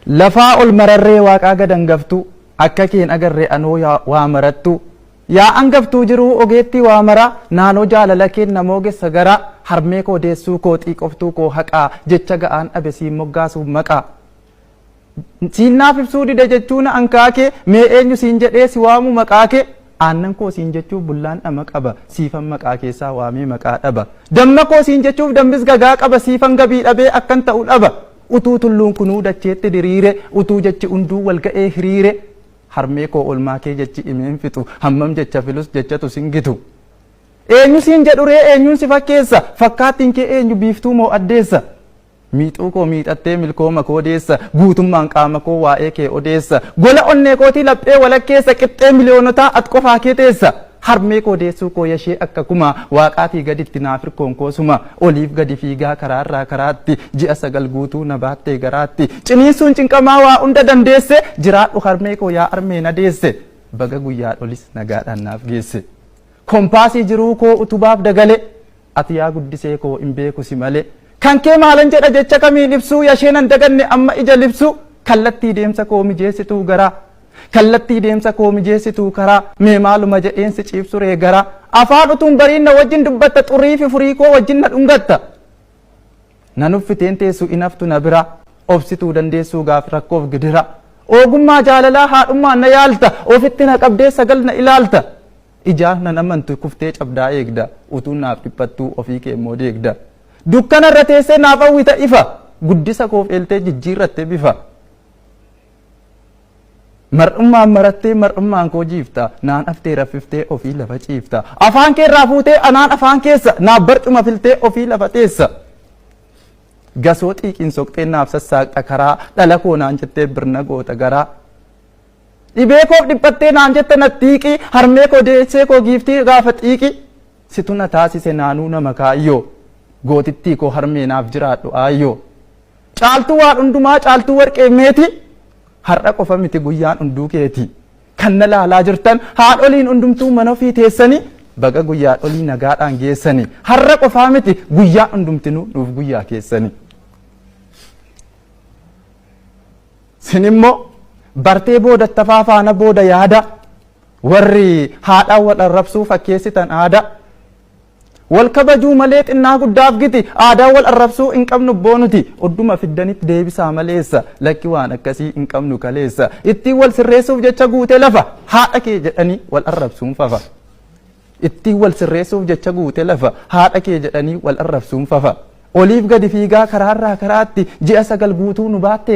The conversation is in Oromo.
lafaa ol mararree waaqaa gad hangaftu akka keen agarree anoo waa marattu yaa hangaftuu jiruu ogeetti waa mara naanoo jaalala keen namoo geessa gara harmee koo deessuu koo xiiqoftuu koo haqaa jecha ga'aan dhabe siin moggaasuuf maqaa siinnaaf ibsuu dide jechuun ankaakee mee eenyu siin jedhee si waamu maqaakee aannan koo siin jechuuf bullaan dhama qaba siifan maqaa keessaa waamee maqaa dhaba damma koo siin jechuuf dambis gagaa qaba siifan gabii dhabee akkan ta'u dhaba utuu tulluun kunuu dacheetti diriire utuu jechi hunduu wal ga'ee hiriire harmee koo olmaa kee jechi imeen fixu hammam jecha filus jechatu singitu eenyu siin jedhuree eenyuun si fakkeessa fakkaattiin kee eenyu biiftuu moo addeessa miixuu koo miixattee milkooma koo deessa guutummaan qaama koo waa'ee kee odeessa gola onnee kootii laphee walakkeessa qixxee miliyoonotaa at qofaa kee teessa harmee koo deessuu koo yashee akka kuma waaqaatii gaditti naaf hirkoon koosuma oliif gadi fiigaa karaarraa karaatti ji'a 9 guutuu na baattee garaatti ciniinsuun cinqamaa waa hunda dandeesse jiraadhu harmee koo yaa armee na deesse baga guyyaa dholis nagaadhaan naaf geesse kompaasii jiruu koo utubaaf dagale ati yaa guddisee koo hin beeku si malee kan kee maalan jedha jecha kamiin ibsuu yasheenan daganne amma ija libsu kallattii deemsa koo mijeessituu garaa kallattii deemsa koo mijeessituu karaa mee maaluma jedheensi ciibsuree garaa afaan utuun bariinna wajjin dubbatta xurii fi furii koo wajjin na dhungatta nan uffiteen teessu inaftu na bira obsituu dandeessuu gaaf rakkoof gidira ogummaa jaalalaa haadhummaan na yaalta ofitti na qabdee sagal na ilaalta ijaa nan amantu kuftee cabdaa eegda utuun naaf dhiphattuu ofii kee immoo deegda dukkana irra teessee naaf hawwita ifa guddisa koof eeltee jijjiirratte bifa mar'ummaan marattee mar'ummaan koo jiifta naan aftee raffiftee ofii lafa ciifta afaan kee irraa fuutee anaan afaan keessa naaf barcuma filtee ofii lafa teessa gasoo xiiqiin soqxee naaf sassaaqxa karaa dhala koo naan jettee birna goota garaa dhibee koof dhiphattee naan jette na xiiqii harmee koo deessee koo giiftii gaafa xiiqii situ na taasise naanuu nama kaayyoo gootittii koo harmee naaf jiraadhu aayyoo caaltuu waan hundumaa caaltuu warqee meeti har'a qofa miti guyyaan hunduu keeti kan na laalaa jirtan haadholiin hundumtuu mana ofii teessanii baga guyyaa dholii nagaadhaan geessanii har'a qofaa miti guyyaa hundumtinuu nuuf guyyaa keessanii sin immoo bartee booda tafaa faana booda yaada warri haadhaan wal arrabsuu fakkeessitan aada wal kabajuu malee xinnaa guddaaf giti aadaa wal arrabsuu hin qabnu boonuti odduma fiddanitti deebisaa maleessa lakki waan akkasii hin qabnu kaleessa ittiin wal sirreessuuf jecha guute lafa haadha kee jedhanii wal arrabsuun fafa ittiin wal sirreessuuf jecha guute lafa haadha kee jedhanii wal arrabsuun fafa oliif gadi fiigaa karaarraa karaatti ji'a 9 guutuu nu baattee